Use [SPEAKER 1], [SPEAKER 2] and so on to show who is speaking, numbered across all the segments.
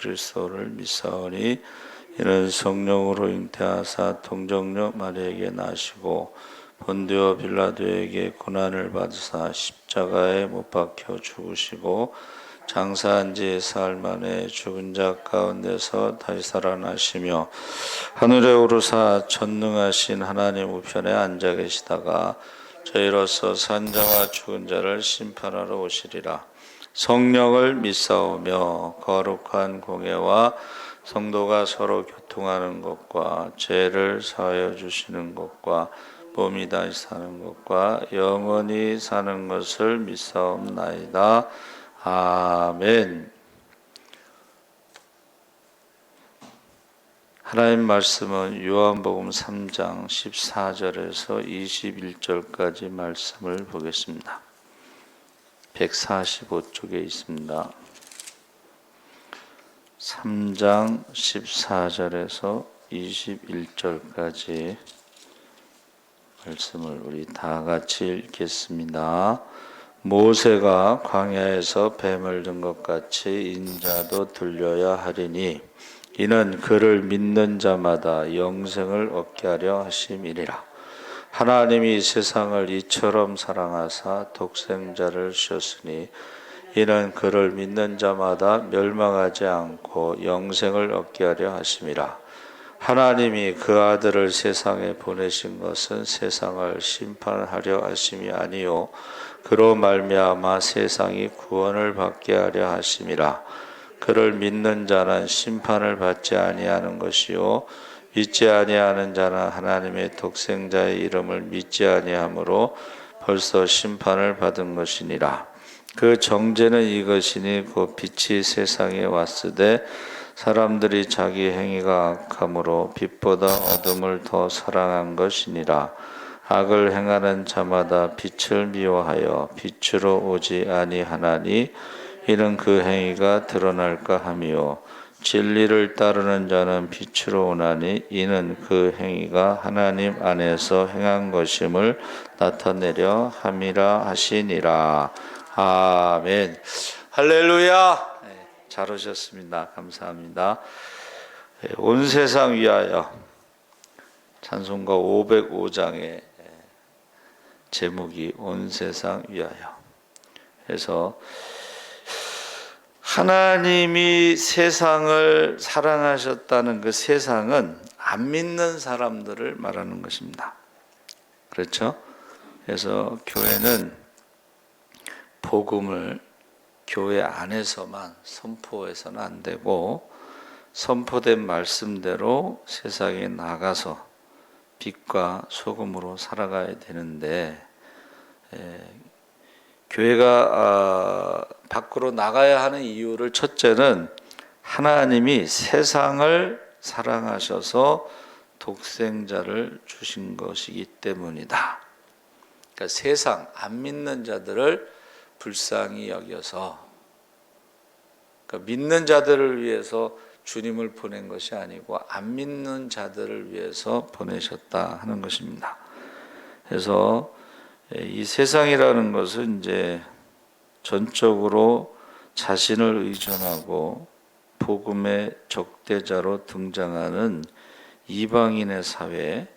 [SPEAKER 1] 그리스도를 믿사오니 이는 성령으로 잉태하사 동정녀 마리아에게 나시고 본디오 빌라도에게 고난을 받으사 십자가에 못 박혀 죽으시고 장사한 지 사흘 만에 죽은 자 가운데서 다시 살아나시며 하늘에 오르사 전능하신 하나님 우편에 앉아 계시다가 저희로서 산자와 죽은 자를 심판하러 오시리라. 성령을 믿사오며 거룩한 공예와 성도가 서로 교통하는 것과 죄를 사하여 주시는 것과 몸이 다시 사는 것과 영원히 사는 것을 믿사옵나이다. 아멘. 하나님 말씀은 요한복음 3장 14절에서 21절까지 말씀을 보겠습니다. 145쪽에 있습니다. 3장 14절에서 21절까지 말씀을 우리 다 같이 읽겠습니다. 모세가 광야에서 뱀을 든 것 같이 인자도 들려야 하리니 이는 그를 믿는 자마다 영생을 얻게 하려 하심이니라. 하나님이 세상을 이처럼 사랑하사 독생자를 주셨으니 이는 그를 믿는 자마다 멸망하지 않고 영생을 얻게 하려 하심이라. 하나님이 그 아들을 세상에 보내신 것은 세상을 심판하려 하심이 아니요 그로 말미암아 세상이 구원을 받게 하려 하심이라. 그를 믿는 자는 심판을 받지 아니하는 것이요 믿지 아니하는 자는 하나님의 독생자의 이름을 믿지 아니하므로 벌써 심판을 받은 것이니라. 그 정죄는 이것이니 곧 빛이 세상에 왔으되 사람들이 자기 행위가 악함으로 빛보다 어둠을 더 사랑한 것이니라. 악을 행하는 자마다 빛을 미워하여 빛으로 오지 아니하나니 이는 그 행위가 드러날까 함이요 진리를 따르는 자는 빛으로 오나니 이는 그 행위가 하나님 안에서 행한 것임을 나타내려 함이라 하시니라. 아멘. 할렐루야. 잘 오셨습니다. 감사합니다. 온 세상 위하여 찬송가 505장의 제목이 온 세상 위하여 해서 하나님이 세상을 사랑하셨다는 그 세상은 안 믿는 사람들을 말하는 것입니다. 그렇죠? 그래서 교회는 복음을 교회 안에서만 선포해서는 안 되고 선포된 말씀대로 세상에 나가서 빛과 소금으로 살아가야 되는데 교회가 밖으로 나가야 하는 이유를 첫째는 하나님이 세상을 사랑하셔서 독생자를 주신 것이기 때문이다. 그러니까 세상 안 믿는 자들을 불쌍히 여겨서 그러니까 믿는 자들을 위해서 주님을 보낸 것이 아니고 안 믿는 자들을 위해서 보내셨다 하는 것입니다. 그래서 이 세상이라는 것은 이제 전적으로 자신을 의존하고 복음의 적대자로 등장하는 이방인의 사회에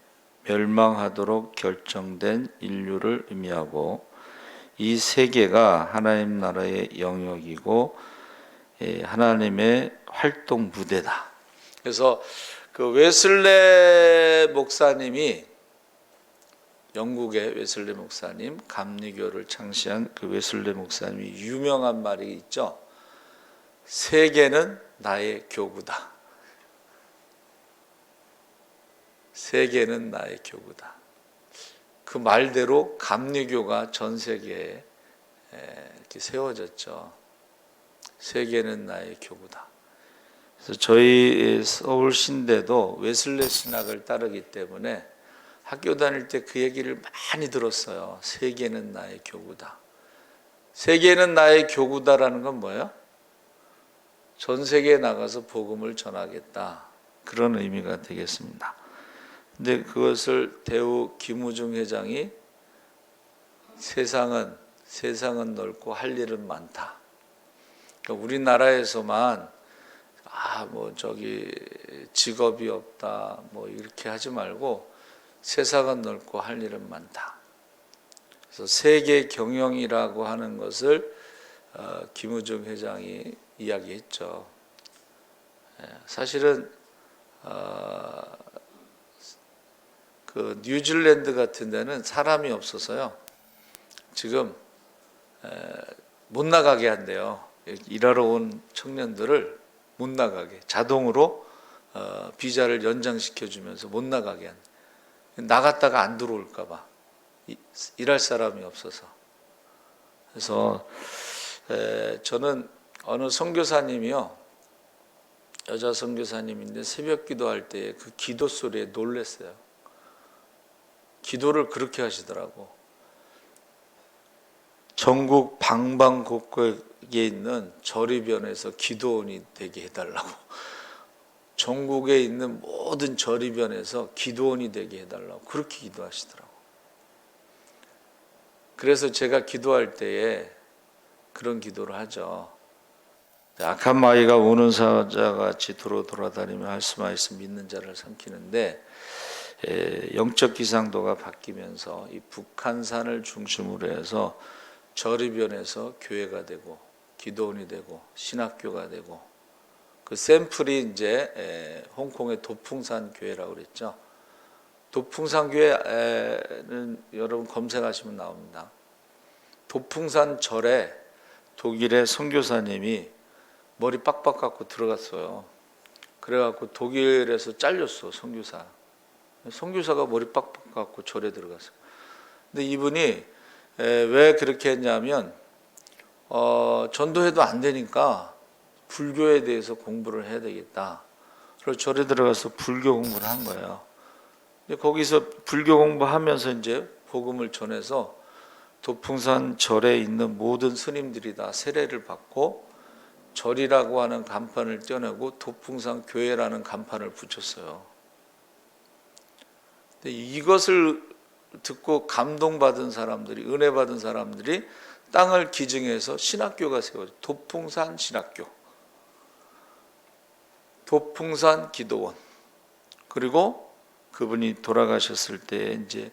[SPEAKER 1] 멸망하도록 결정된 인류를 의미하고 이 세계가 하나님 나라의 영역이고 하나님의 활동 무대다. 그래서 그 웨슬레 목사님이 영국의 웨슬레 목사님, 감리교를 창시한 그 웨슬레 목사님이 유명한 말이 있죠. 세계는 나의 교구다. 세계는 나의 교구다. 그 말대로 감리교가 전 세계에 이렇게 세워졌죠. 세계는 나의 교구다. 그래서 저희 서울신대도 웨슬레 신학을 따르기 때문에 학교 다닐 때 그 얘기를 많이 들었어요. 세계는 나의 교구다. 세계는 나의 교구다라는 건 뭐예요? 전 세계에 나가서 복음을 전하겠다. 그런 의미가 되겠습니다. 근데 그것을 대우 김우중 회장이 세상은 넓고 할 일은 많다. 그러니까 우리나라에서만 뭐 저기 직업이 없다 뭐 이렇게 하지 말고 세상은 넓고 할 일은 많다. 그래서 세계 경영이라고 하는 것을 김우중 회장이 이야기했죠. 사실은 그 뉴질랜드 같은 데는 사람이 없어서요. 지금 못 나가게 한대요. 일하러 온 청년들을 못 나가게 자동으로 비자를 연장시켜 주면서 못 나가게 한. 나갔다가 안 들어올까 봐. 일할 사람이 없어서. 그래서 저는 어느 선교사님이요. 여자 선교사님인데 새벽 기도할 때 그 기도 소리에 놀랐어요. 기도를 그렇게 하시더라고. 전국 방방곡곡에 있는 절이변에서 기도원이 되게 해달라고. 전국에 있는 모든 절이변에서 기도원이 되게 해달라고 그렇게 기도하시더라고. 그래서 제가 기도할 때에 그런 기도를 하죠. 악한 마귀가 우는 사자같이 돌아다니며 말씀하여서 믿는 자를 삼키는데 영적 기상도가 바뀌면서 이 북한산을 중심으로 해서 절이변에서 교회가 되고 기도원이 되고 신학교가 되고 그 샘플이 이제 홍콩의 도풍산 교회라고 그랬죠. 도풍산 교회는 여러분 검색하시면 나옵니다. 도풍산 절에 독일의 선교사님이 머리 빡빡 깎고 들어갔어요. 그래갖고 독일에서 잘렸어. 선교사가 머리 빡빡 깎고 절에 들어갔어요. 근데 이분이 왜 그렇게 했냐면 전도해도 안 되니까 불교에 대해서 공부를 해야 되겠다. 그래서 절에 들어가서 불교 공부를 한 거예요. 거기서 불교 공부하면서 이제 복음을 전해서 도풍산 절에 있는 모든 스님들이 다 세례를 받고 절이라고 하는 간판을 떼어내고 도풍산 교회라는 간판을 붙였어요. 근데 이것을 듣고 감동받은 사람들이, 은혜 받은 사람들이 땅을 기증해서 신학교가 세워져. 도풍산 신학교, 도풍산 기도원. 그리고 그분이 돌아가셨을 때 이제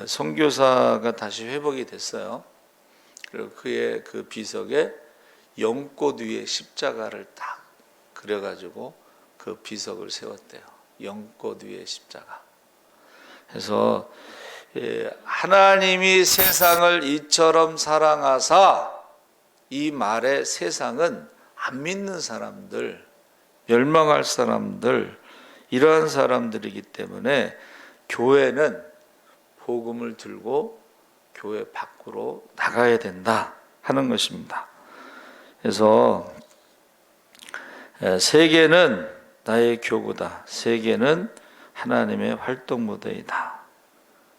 [SPEAKER 1] 선교사가 다시 회복이 됐어요. 그리고 그의 그 비석에 영꽃 위에 십자가를 딱 그려가지고 그 비석을 세웠대요. 영꽃 위에 십자가. 그래서 하나님이 세상을 이처럼 사랑하사, 이 말에 세상은 안 믿는 사람들, 멸망할 사람들, 이러한 사람들이기 때문에 교회는 복음을 들고 교회 밖으로 나가야 된다 하는 것입니다. 그래서 세계는 나의 교구다. 세계는 하나님의 활동 무대이다.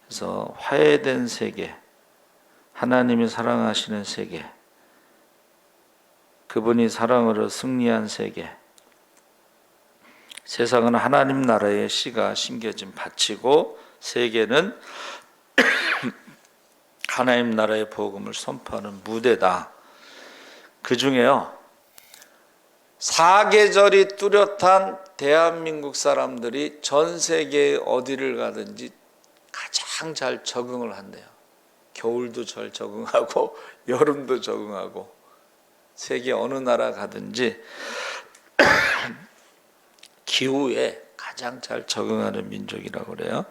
[SPEAKER 1] 그래서 화해된 세계, 하나님이 사랑하시는 세계, 그분이 사랑으로 승리한 세계, 세상은 하나님 나라의 씨가 심겨진 밭이고 세계는 하나님 나라의 복음을 선포하는 무대다. 그 중에요, 사계절이 뚜렷한 대한민국 사람들이 전 세계 어디를 가든지 가장 잘 적응을 한대요. 겨울도 잘 적응하고 여름도 적응하고 세계 어느 나라 가든지 기후에 가장 잘 적응하는 민족이라고 그래요.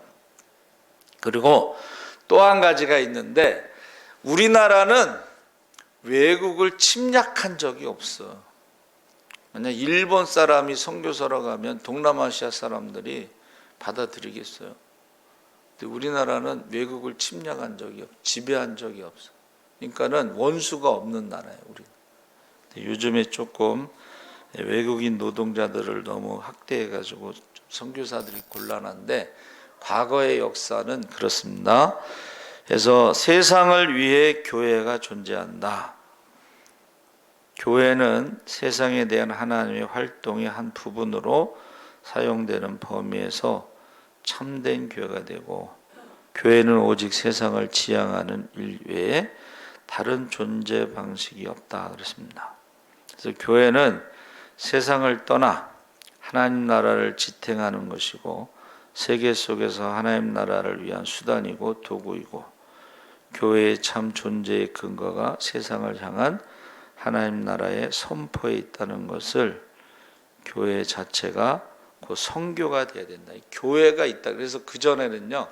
[SPEAKER 1] 그리고 또 한 가지가 있는데, 우리나라는 외국을 침략한 적이 없어. 만약 일본 사람이 선교사로 가면 동남아시아 사람들이 받아들이겠어요. 근데 우리나라는 외국을 침략한 적이 없어, 지배한 적이 없어. 그러니까는 원수가 없는 나라예요, 우리는. 근데 요즘에 조금 외국인 노동자들을 너무 학대해가지고 선교사들이 곤란한데, 과거의 역사는 그렇습니다. 그래서 세상을 위해 교회가 존재한다. 교회는 세상에 대한 하나님의 활동의 한 부분으로 사용되는 범위에서 참된 교회가 되고, 교회는 오직 세상을 지향하는 일 외에 다른 존재 방식이 없다 그랬습니다. 그래서 교회는 세상을 떠나 하나님 나라를 지탱하는 것이고 세계 속에서 하나님 나라를 위한 수단이고 도구이고 교회의 참 존재의 근거가 세상을 향한 하나님 나라의 선포에 있다는 것을 교회 자체가 그 성교가 돼야 된다. 교회가 있다. 그래서 그전에는요,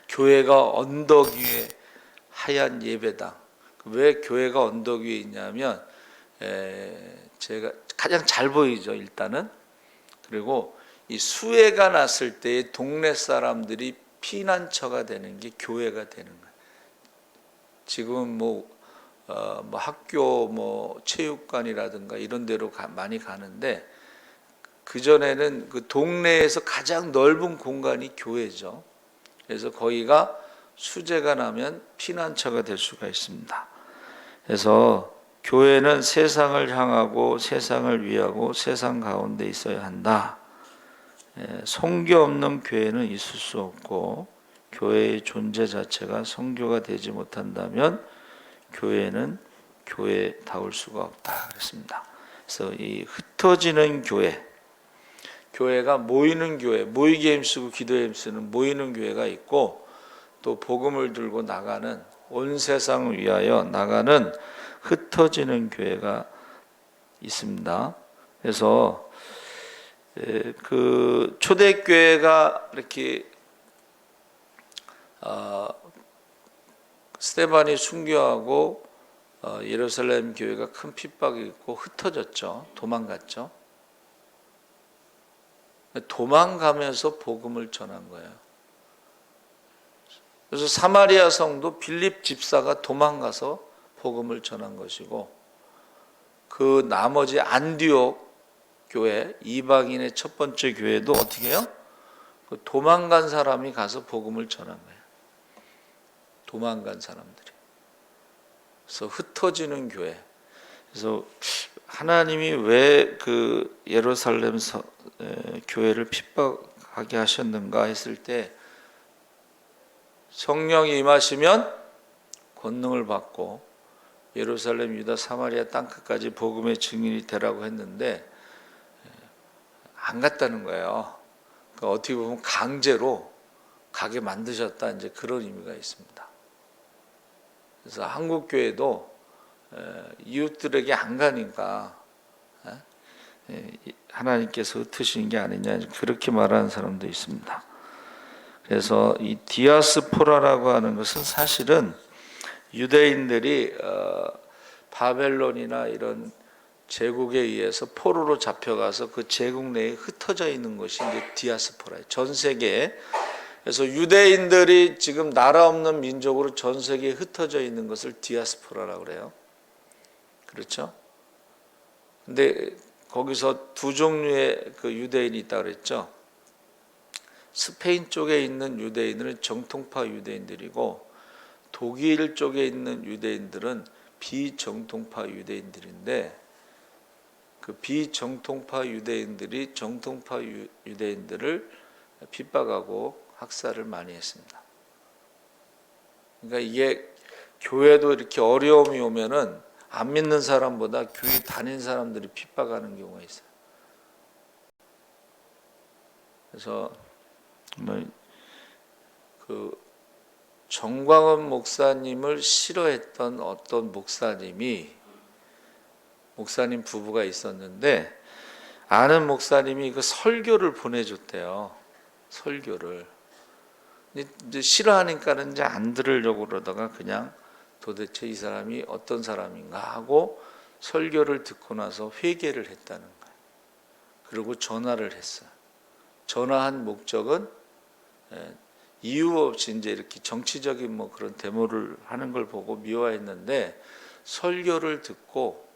[SPEAKER 1] 교회가 언덕 위에 하얀 예배당. 왜 교회가 언덕 위에 있냐면 제가 가장 잘 보이죠, 일단은. 그리고 이 수해가 났을 때 동네 사람들이 피난처가 되는 게 교회가 되는 거예요. 지금 뭐 학교 뭐 체육관이라든가 이런 데로 많이 가는데, 그전에는 그 동네에서 가장 넓은 공간이 교회죠. 그래서 거기가 수재가 나면 피난처가 될 수가 있습니다. 그래서 교회는 세상을 향하고 세상을 위하고 세상 가운데 있어야 한다. 성교 없는 교회는 있을 수 없고 교회의 존재 자체가 성교가 되지 못한다면 교회는 교회다울 수가 없다 그랬습니다. 그래서 이 흩어지는 교회가 모이는 교회, 모이기에 힘쓰고 기도에 힘쓰는 모이는 교회가 있고, 또 복음을 들고 나가는, 온 세상을 위하여 나가는 흩어지는 교회가 있습니다. 그래서 그 초대교회가 이렇게 스데반이 순교하고 예루살렘 교회가 큰 핍박이 있고 흩어졌죠. 도망갔죠. 도망가면서 복음을 전한 거예요. 그래서 사마리아 성도 빌립 집사가 도망가서 복음을 전한 것이고, 그 나머지 안디옥 교회, 이방인의 첫 번째 교회도 어떻게 해요? 그 도망간 사람이 가서 복음을 전한 거예요. 도망간 사람들이. 그래서 흩어지는 교회. 그래서 하나님이 왜 그 예루살렘 교회를 핍박하게 하셨는가 했을 때, 성령이 임하시면 권능을 받고 예루살렘, 유다, 사마리아 땅끝까지 복음의 증인이 되라고 했는데 안 갔다는 거예요. 그러니까 어떻게 보면 강제로 가게 만드셨다, 이제 그런 의미가 있습니다. 그래서 한국 교회도 이웃들에게 안 가니까 하나님께서 흩으시는 게 아니냐, 그렇게 말하는 사람도 있습니다. 그래서 이 디아스포라라고 하는 것은 사실은 유대인들이 바벨론이나 이런 제국에 의해서 포로로 잡혀가서 그 제국 내에 흩어져 있는 것이 이제 디아스포라예요. 전 세계에. 그래서 유대인들이 지금 나라 없는 민족으로 전 세계에 흩어져 있는 것을 디아스포라라고 그래요. 그렇죠? 근데 거기서 두 종류의 그 유대인이 있다고 그랬죠. 스페인 쪽에 있는 유대인들은 정통파 유대인들이고, 독일 쪽에 있는 유대인들은 비정통파 유대인들인데, 그 비정통파 유대인들이 정통파 유대인들을 핍박하고 학살을 많이 했습니다. 그러니까 이게 교회도 이렇게 어려움이 오면은 안 믿는 사람보다 교회 다닌 사람들이 핍박하는 경우가 있어요. 그래서 그 정광훈 목사님을 싫어했던 어떤 목사님 부부가 있었는데, 아는 목사님이 그 설교를 보내줬대요. 설교를. 이제 싫어하니까는 이제 안 들으려고 그러다가 그냥 도대체 이 사람이 어떤 사람인가 하고 설교를 듣고 나서 회개를 했다는 거예요. 그리고 전화를 했어요. 전화한 목적은 이유 없이 이제 이렇게 정치적인 뭐 그런 데모를 하는 걸 보고 미워했는데, 설교를 듣고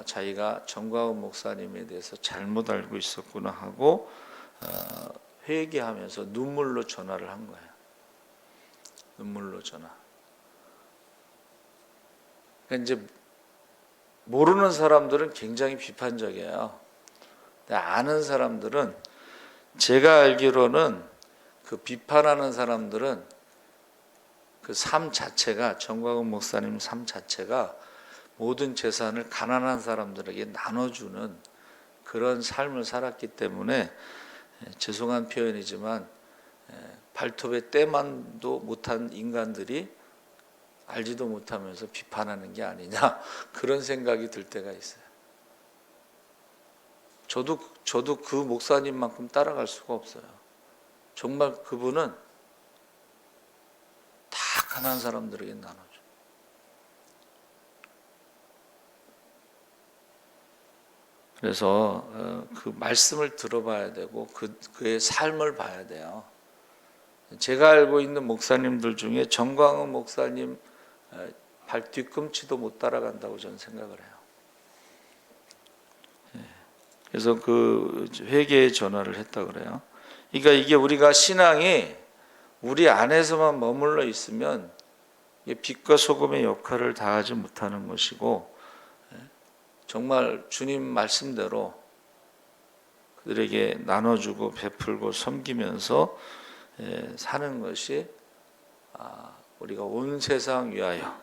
[SPEAKER 1] 자기가 정광훈 목사님에 대해서 잘못 알고 있었구나 하고 회개하면서 눈물로 전화를 한 거예요. 눈물로 전화. 그러니까 이제 모르는 사람들은 굉장히 비판적이에요. 근데 아는 사람들은, 제가 알기로는 그 비판하는 사람들은 그 삶 자체가, 정광훈 목사님 삶 자체가 모든 재산을 가난한 사람들에게 나눠주는 그런 삶을 살았기 때문에 죄송한 표현이지만 발톱에 때만도 못한 인간들이 알지도 못하면서 비판하는 게 아니냐 그런 생각이 들 때가 있어요. 저도 그 목사님만큼 따라갈 수가 없어요. 정말 그분은 다 가난한 사람들에게 나눠줘. 그래서 그 말씀을 들어봐야 되고 그의 삶을 봐야 돼요. 제가 알고 있는 목사님들 중에 정광훈 목사님 발 뒤꿈치도 못 따라간다고 저는 생각을 해요. 그래서 그 회개의 전화를 했다 그래요. 그러니까 이게 우리가 신앙이 우리 안에서만 머물러 있으면 빛과 소금의 역할을 다하지 못하는 것이고, 정말 주님 말씀대로 그들에게 나눠주고 베풀고 섬기면서 사는 것이 우리가 온 세상 위하여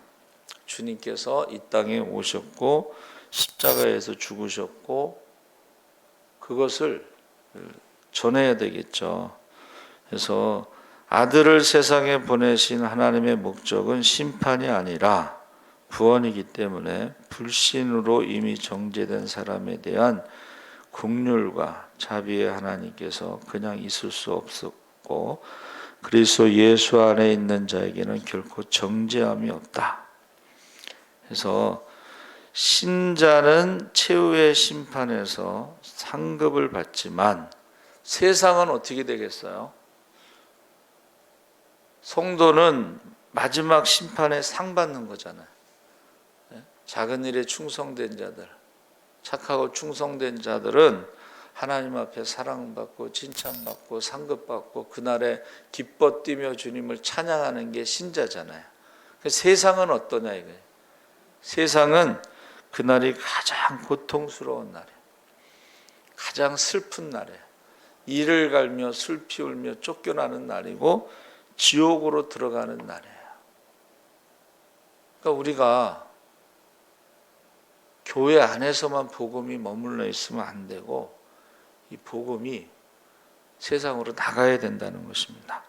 [SPEAKER 1] 주님께서 이 땅에 오셨고 십자가에서 죽으셨고 그것을 전해야 되겠죠. 그래서 아들을 세상에 보내신 하나님의 목적은 심판이 아니라 구원이기 때문에 불신으로 이미 정죄된 사람에 대한 긍휼과 자비의 하나님께서 그냥 있을 수 없었고, 그리스도 예수 안에 있는 자에게는 결코 정죄함이 없다. 그래서 신자는 최후의 심판에서 상급을 받지만 세상은 어떻게 되겠어요? 성도는 마지막 심판에 상 받는 거잖아요. 작은 일에 충성된 자들, 착하고 충성된 자들은 하나님 앞에 사랑받고 칭찬받고 상급받고 그날에 기뻐 뛰며 주님을 찬양하는 게 신자잖아요. 세상은 어떠냐 이거예요. 세상은 그날이 가장 고통스러운 날이에요. 가장 슬픈 날이에요. 이를 갈며 슬피 울며 쫓겨나는 날이고 지옥으로 들어가는 날이에요. 그러니까 우리가 교회 안에서만 복음이 머물러 있으면 안 되고 이 복음이 세상으로 나가야 된다는 것입니다.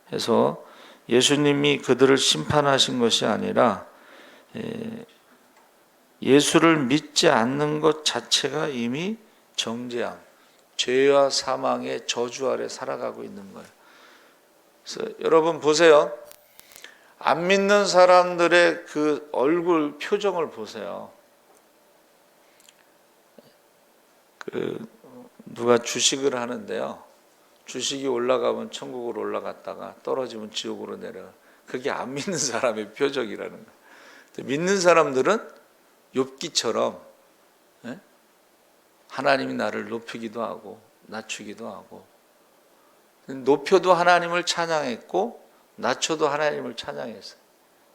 [SPEAKER 1] 그래서 예수님이 그들을 심판하신 것이 아니라 예수를 믿지 않는 것 자체가 이미 정죄함, 죄와 사망의 저주 아래 살아가고 있는 거예요. 그래서 여러분 보세요. 안 믿는 사람들의 그 얼굴 표정을 보세요. 누가 주식을 하는데요. 주식이 올라가면 천국으로 올라갔다가 떨어지면 지옥으로 내려가. 그게 안 믿는 사람의 표정이라는 거예요. 믿는 사람들은 욥기처럼 하나님이 나를 높이기도 하고 낮추기도 하고, 높여도 하나님을 찬양했고 낮춰도 하나님을 찬양했어요.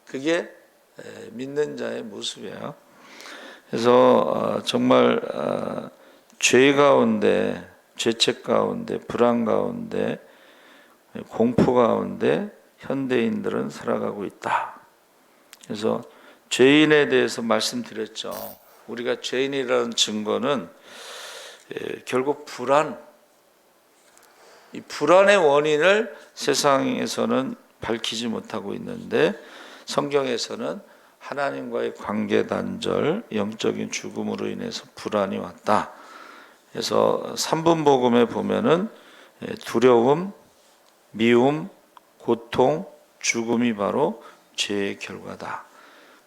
[SPEAKER 1] 그게 믿는 자의 모습이에요. 그래서 정말 죄 가운데, 죄책 가운데, 불안 가운데, 공포 가운데 현대인들은 살아가고 있다. 그래서 죄인에 대해서 말씀드렸죠. 우리가 죄인이라는 증거는 결국 이 불안의 원인을 세상에서는 밝히지 못하고 있는데 성경에서는 하나님과의 관계 단절, 영적인 죽음으로 인해서 불안이 왔다. 그래서 3분 복음에 보면은 두려움, 미움, 고통, 죽음이 바로 죄의 결과다.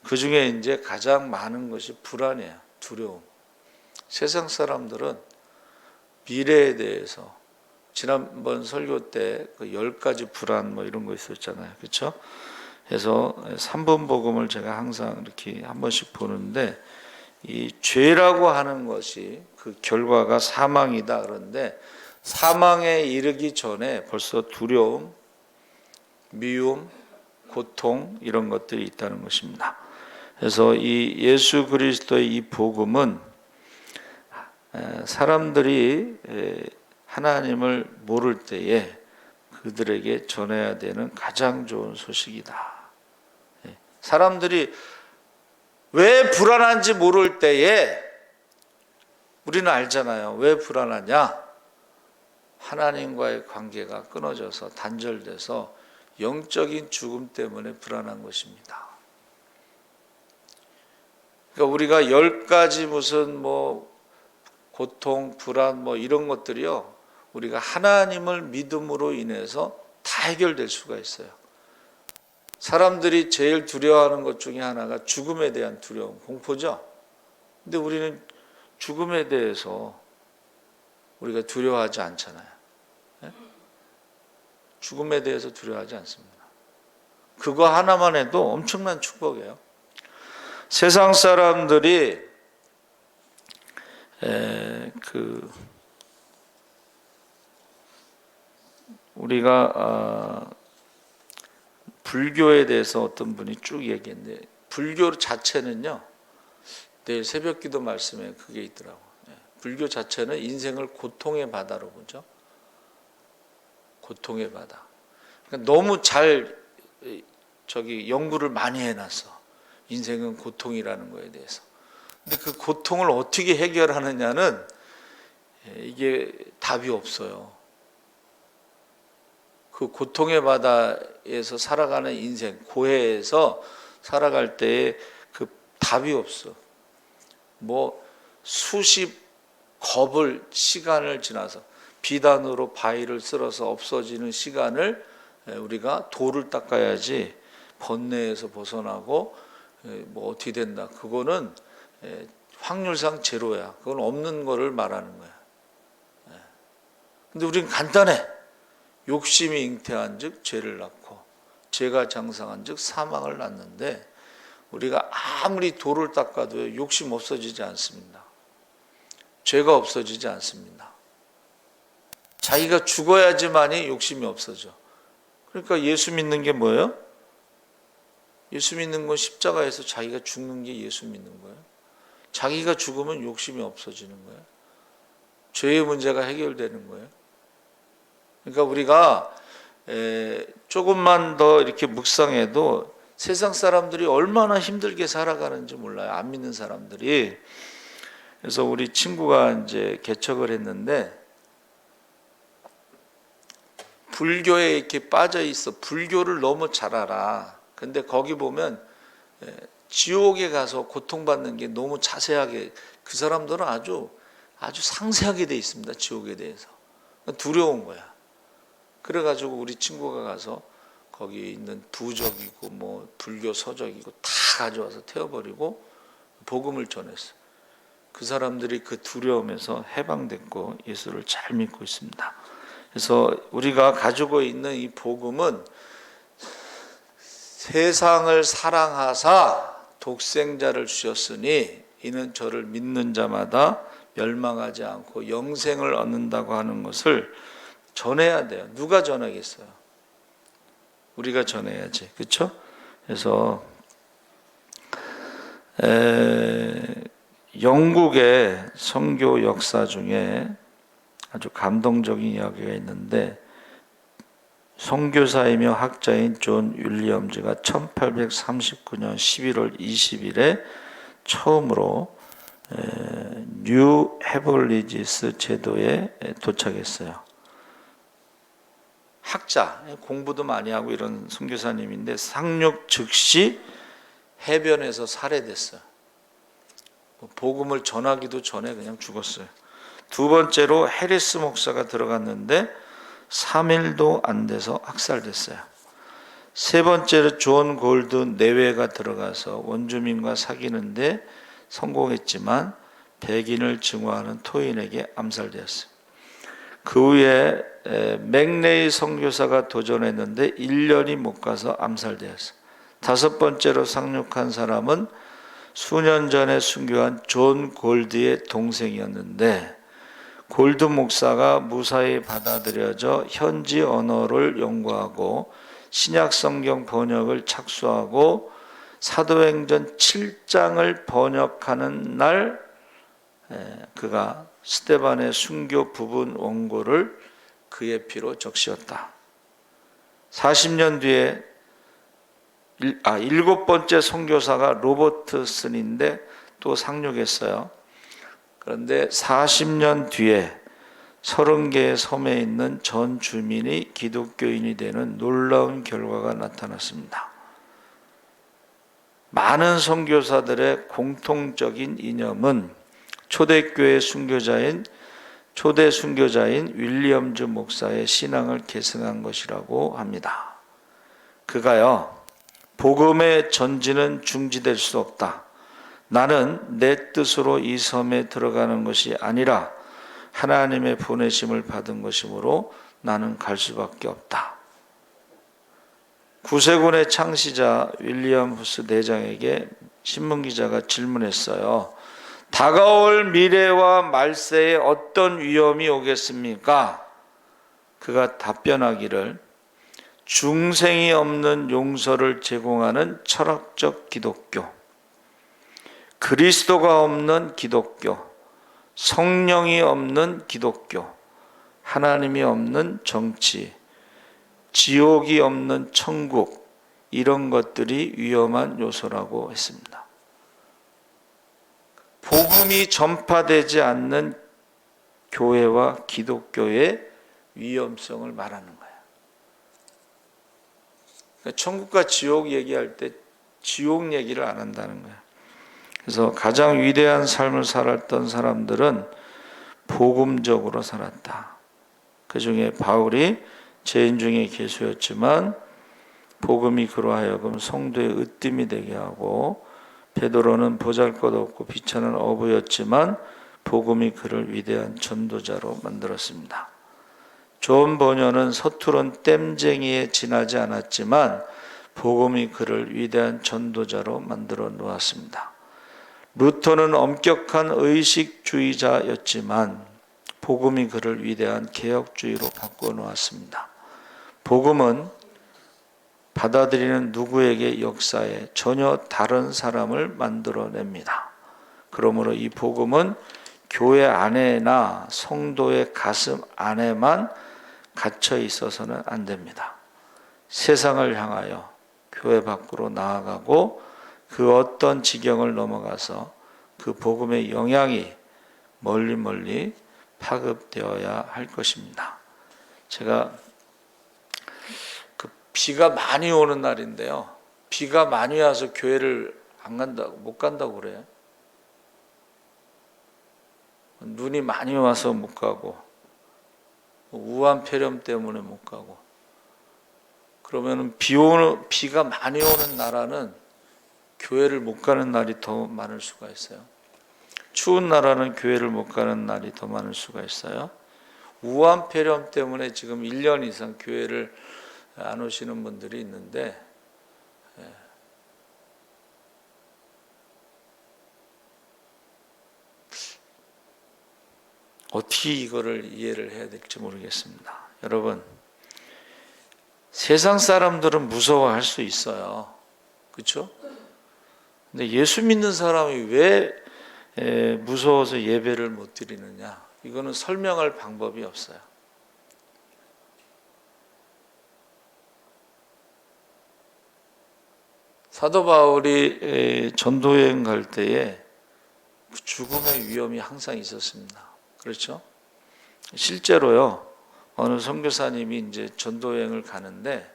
[SPEAKER 1] 그 중에 이제 가장 많은 것이 불안이에요. 두려움. 세상 사람들은 미래에 대해서, 지난번 설교 때 그 10가지 불안 뭐 이런 거 있었잖아요. 그렇죠? 그래서 3분 복음을 제가 항상 이렇게 한 번씩 보는데, 이 죄라고 하는 것이 그 결과가 사망이다. 그런데 사망에 이르기 전에 벌써 두려움, 미움, 고통 이런 것들이 있다는 것입니다. 그래서 이 예수 그리스도의 이 복음은 사람들이 하나님을 모를 때에 그들에게 전해야 되는 가장 좋은 소식이다. 사람들이 왜 불안한지 모를 때에 우리는 알잖아요. 왜 불안하냐? 하나님과의 관계가 끊어져서 단절돼서 영적인 죽음 때문에 불안한 것입니다. 그러니까 우리가 10가지 무슨 고통, 불안 이런 것들이요, 우리가 하나님을 믿음으로 인해서 다 해결될 수가 있어요. 사람들이 제일 두려워하는 것 중에 하나가 죽음에 대한 두려움, 공포죠. 근데 우리는 죽음에 대해서 우리가 두려워하지 않잖아요. 죽음에 대해서 두려워하지 않습니다. 그거 하나만 해도 엄청난 축복이에요. 세상 사람들이 우리가 불교에 대해서 어떤 분이 쭉 얘기했는데, 불교 자체는요, 내일 새벽기도 말씀에 그게 있더라고요. 불교 자체는 인생을 고통의 바다로 보죠. 고통의 바다. 그러니까 너무 잘 연구를 많이 해놨어. 인생은 고통이라는 거에 대해서. 근데 그 고통을 어떻게 해결하느냐는 이게 답이 없어요. 그 고통의 바다에서 살아가는 인생, 고해에서 살아갈 때에 그 답이 없어. 수십 겁을 시간을 지나서 비단으로 바위를 쓸어서 없어지는 시간을 우리가 돌을 닦아야지 번뇌에서 벗어나고 어떻게 된다. 그거는 확률상 제로야. 그건 없는 거를 말하는 거야. 근데 우리는 간단해. 욕심이 잉태한 즉 죄를 낳고 죄가 장성한 즉 사망을 낳는데, 우리가 아무리 돌을 닦아도 욕심 없어지지 않습니다. 죄가 없어지지 않습니다. 자기가 죽어야지만이 욕심이 없어져. 그러니까 예수 믿는 게 뭐예요? 예수 믿는 건 십자가에서 자기가 죽는 게 예수 믿는 거예요. 자기가 죽으면 욕심이 없어지는 거예요. 죄의 문제가 해결되는 거예요. 그러니까 우리가 조금만 더 이렇게 묵상해도 세상 사람들이 얼마나 힘들게 살아가는지 몰라요. 안 믿는 사람들이. 그래서 우리 친구가 이제 개척을 했는데, 불교에 이렇게 빠져 있어. 불교를 너무 잘 알아. 근데 거기 보면 지옥에 가서 고통받는 게 너무 자세하게, 그 사람들은 아주 상세하게 돼 있습니다. 지옥에 대해서. 두려운 거야. 그래가지고 우리 친구가 가서 거기 있는 부적이고 불교 서적이고 다 가져와서 태워버리고 복음을 전했어. 그 사람들이 그 두려움에서 해방됐고 예수를 잘 믿고 있습니다. 그래서 우리가 가지고 있는 이 복음은, 세상을 사랑하사 독생자를 주셨으니 이는 저를 믿는 자마다 멸망하지 않고 영생을 얻는다고 하는 것을 전해야 돼요. 누가 전하겠어요? 우리가 전해야지. 그렇죠? 그래서 영국의 선교 역사 중에 아주 감동적인 이야기가 있는데, 선교사이며 학자인 존 윌리엄즈가 1839년 11월 20일에 처음으로 뉴 헤벌리지스 제도에 도착했어요. 학자, 공부도 많이 하고 이런 선교사님인데 상륙 즉시 해변에서 살해됐어요. 복음을 전하기도 전에 그냥 죽었어요. 두 번째로 해리스 목사가 들어갔는데 3일도 안 돼서 학살됐어요. 세 번째로 존 골드 내외가 들어가서 원주민과 사귀는데 성공했지만 백인을 증오하는 토인에게 암살되었어요. 그 후에 맥레이 선교사가 도전했는데 1년이 못 가서 암살되었어요. 다섯 번째로 상륙한 사람은 수년 전에 순교한 존 골드의 동생이었는데, 골드 목사가 무사히 받아들여져 현지 언어를 연구하고 신약 성경 번역을 착수하고 사도행전 7장을 번역하는 날, 그가 스데반의 순교 부분 원고를 그의 피로 적시었다. 40년 뒤에 일곱 번째 선교사가 로버트슨인데 또 상륙했어요. 그런데 40년 뒤에 30개의 섬에 있는 전 주민이 기독교인이 되는 놀라운 결과가 나타났습니다. 많은 선교사들의 공통적인 이념은 초대 순교자인 윌리엄즈 목사의 신앙을 계승한 것이라고 합니다. 그가요, 복음의 전진은 중지될 수 없다. 나는 내 뜻으로 이 섬에 들어가는 것이 아니라 하나님의 보내심을 받은 것이므로 나는 갈 수밖에 없다. 구세군의 창시자 윌리엄 후스 내장에게 신문기자가 질문했어요. 다가올 미래와 말세에 어떤 위험이 오겠습니까? 그가 답변하기를 중생이 없는 용서를 제공하는 철학적 기독교, 그리스도가 없는 기독교, 성령이 없는 기독교, 하나님이 없는 정치, 지옥이 없는 천국, 이런 것들이 위험한 요소라고 했습니다. 복음이 전파되지 않는 교회와 기독교의 위험성을 말하는 거예요. 천국과 지옥 얘기할 때 지옥 얘기를 안 한다는 거예요. 그래서 가장 위대한 삶을 살았던 사람들은 복음적으로 살았다. 그 중에 바울이 죄인 중에 괴수였지만 복음이 그로 하여금 성도의 으뜸이 되게 하고, 베드로는 보잘것없고 비천한 어부였지만 복음이 그를 위대한 전도자로 만들었습니다. 존 버녀는 서투른 땜쟁이에 지나지 않았지만 복음이 그를 위대한 전도자로 만들어 놓았습니다. 루터는 엄격한 의식주의자였지만 복음이 그를 위대한 개혁주의로 바꾸어 놓았습니다. 복음은 받아들이는 누구에게 역사에 전혀 다른 사람을 만들어냅니다. 그러므로 이 복음은 교회 안에나 성도의 가슴 안에만 갇혀 있어서는 안 됩니다. 세상을 향하여 교회 밖으로 나아가고 그 어떤 지경을 넘어가서 그 복음의 영향이 멀리 파급되어야 할 것입니다. 제가 비가 많이 오는 날인데요. 비가 많이 와서 교회를 못 간다고 그래요. 눈이 많이 와서 못 가고, 우한 폐렴 때문에 못 가고. 그러면 비가 많이 오는 나라는 교회를 못 가는 날이 더 많을 수가 있어요. 추운 나라는 교회를 못 가는 날이 더 많을 수가 있어요. 우한 폐렴 때문에 지금 1년 이상 교회를 안 오시는 분들이 있는데, 어떻게 이거를 이해를 해야 될지 모르겠습니다. 여러분, 세상 사람들은 무서워할 수 있어요. 그렇죠? 근데 예수 믿는 사람이 왜 무서워서 예배를 못 드리느냐? 이거는 설명할 방법이 없어요. 사도 바울이 전도여행 갈 때에 죽음의 위험이 항상 있었습니다. 그렇죠? 실제로요, 어느 선교사님이 이제 전도여행을 가는데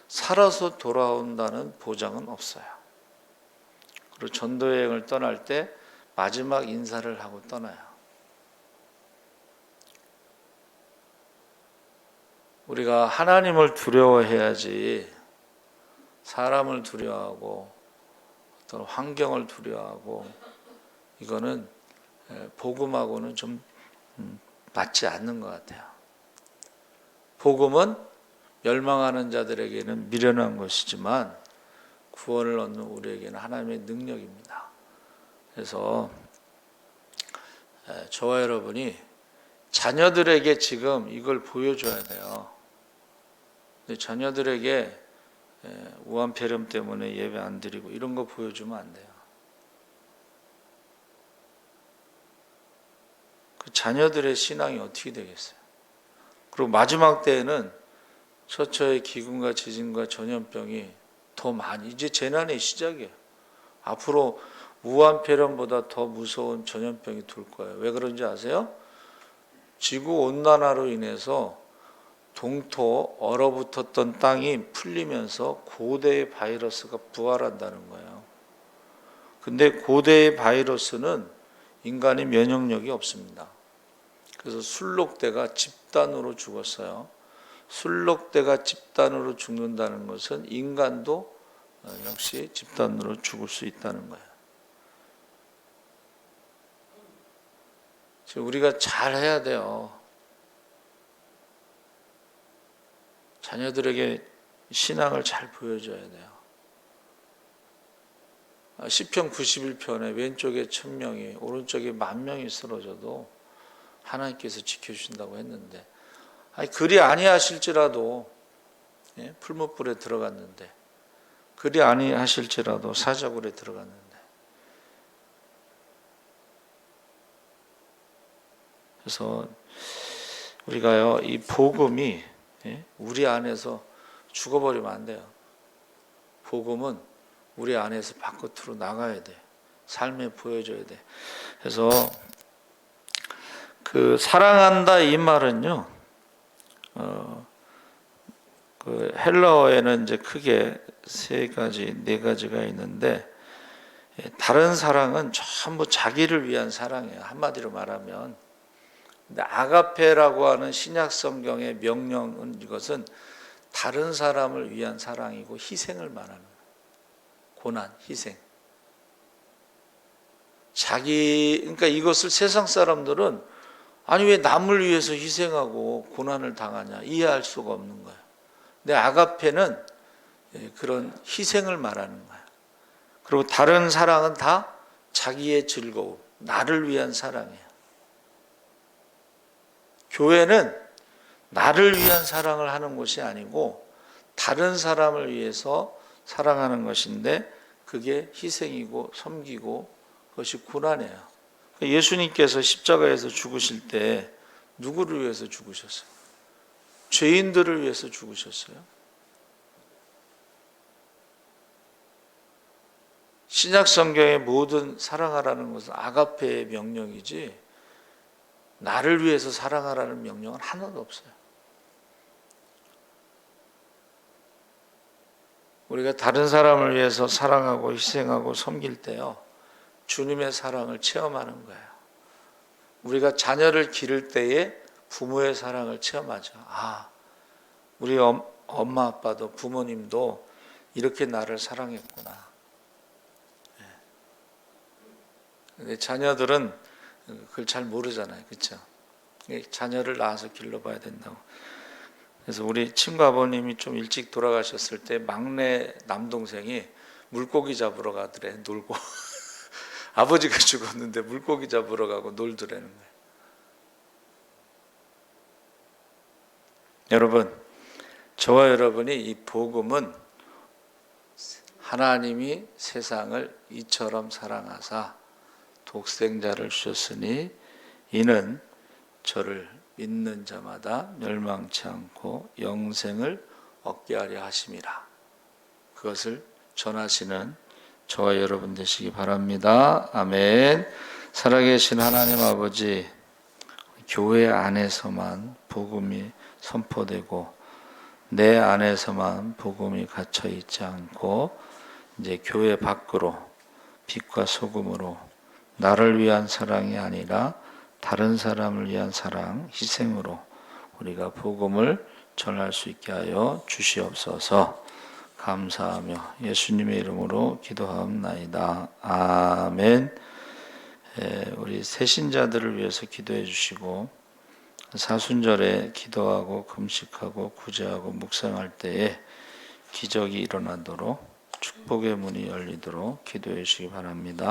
[SPEAKER 1] 살아서 돌아온다는 보장은 없어요. 그리고 전도여행을 떠날 때 마지막 인사를 하고 떠나요. 우리가 하나님을 두려워해야지 사람을 두려워하고 어떤 환경을 두려워하고, 이거는 복음하고는 좀 맞지 않는 것 같아요. 복음은 멸망하는 자들에게는 미련한 것이지만 구원을 얻는 우리에게는 하나님의 능력입니다. 그래서 저와 여러분이 자녀들에게 지금 이걸 보여줘야 돼요. 근데 자녀들에게 우한 폐렴 때문에 예배 안 드리고 이런 거 보여주면 안 돼요. 그 자녀들의 신앙이 어떻게 되겠어요? 그리고 마지막 때에는 처처의 기근과 지진과 전염병이 더 많이, 이제 재난의 시작이에요. 앞으로 무한폐렴보다 더 무서운 전염병이 돌 거예요. 왜 그런지 아세요? 지구 온난화로 인해서 동토 얼어붙었던 땅이 풀리면서 고대의 바이러스가 부활한다는 거예요. 근데 고대의 바이러스는 인간의 면역력이 없습니다. 그래서 술록대가 집단으로 죽었어요. 술록대가 집단으로 죽는다는 것은 인간도 역시 집단으로 죽을 수 있다는 거예요. 우리가 잘 해야 돼요. 자녀들에게 신앙을 잘 보여줘야 돼요. 시편 91편에 왼쪽에 1000명이 오른쪽에 10,000명이 쓰러져도 하나님께서 지켜주신다고 했는데, 그리 아니하실지라도 풀무불에 들어갔는데, 그리 아니하실지라도 사자굴에 들어갔는데, 그래서 우리가요, 이 복음이 우리 안에서 죽어버리면 안 돼요. 복음은 우리 안에서 바깥으로 나가야 돼. 삶에 보여줘야 돼. 그래서 그 사랑한다 이 말은요, 그 헬라어에는 이제 크게 네 가지가 있는데, 다른 사랑은 전부 자기를 위한 사랑이에요. 한마디로 말하면. 근데 아가페라고 하는 신약 성경의 명령은 이것은 다른 사람을 위한 사랑이고 희생을 말하는 거예요. 고난, 희생. 그러니까 이것을 세상 사람들은 아니 왜 남을 위해서 희생하고 고난을 당하냐 이해할 수가 없는 거예요. 근데 아가페는 그런 희생을 말하는 거예요. 그리고 다른 사랑은 다 자기의 즐거움, 나를 위한 사랑이에요. 교회는 나를 위한 사랑을 하는 것이 아니고 다른 사람을 위해서 사랑하는 것인데, 그게 희생이고 섬기고 그것이 고난이에요. 예수님께서 십자가에서 죽으실 때 누구를 위해서 죽으셨어요? 죄인들을 위해서 죽으셨어요. 신약 성경의 모든 사랑하라는 것은 아가페의 명령이지 나를 위해서 사랑하라는 명령은 하나도 없어요. 우리가 다른 사람을 위해서 사랑하고 희생하고 섬길 때요, 주님의 사랑을 체험하는 거예요. 우리가 자녀를 기를 때에 부모의 사랑을 체험하죠. 우리 엄마 아빠도 부모님도 이렇게 나를 사랑했구나. 근데 자녀들은 그걸 잘 모르잖아요. 그렇죠? 자녀를 낳아서 길러봐야 된다고. 그래서 우리 친구 아버님이 좀 일찍 돌아가셨을 때 막내 남동생이 물고기 잡으러 가더래. 놀고. 아버지가 죽었는데 물고기 잡으러 가고 놀더라는 거예요. 여러분, 저와 여러분이 이 복음은 하나님이 세상을 이처럼 사랑하사 독생자를 주셨으니 이는 저를 믿는 자마다 멸망치 않고 영생을 얻게 하려 하심이라. 그것을 전하시는 저와 여러분 되시기 바랍니다. 아멘. 살아계신 하나님 아버지, 교회 안에서만 복음이 선포되고 내 안에서만 복음이 갇혀 있지 않고 이제 교회 밖으로 빛과 소금으로 나를 위한 사랑이 아니라 다른 사람을 위한 사랑, 희생으로 우리가 복음을 전할 수 있게 하여 주시옵소서. 감사하며 예수님의 이름으로 기도하옵나이다. 아멘. 우리 새신자들을 위해서 기도해 주시고, 사순절에 기도하고 금식하고 구제하고 묵상할 때에 기적이 일어나도록 축복의 문이 열리도록 기도해 주시기 바랍니다.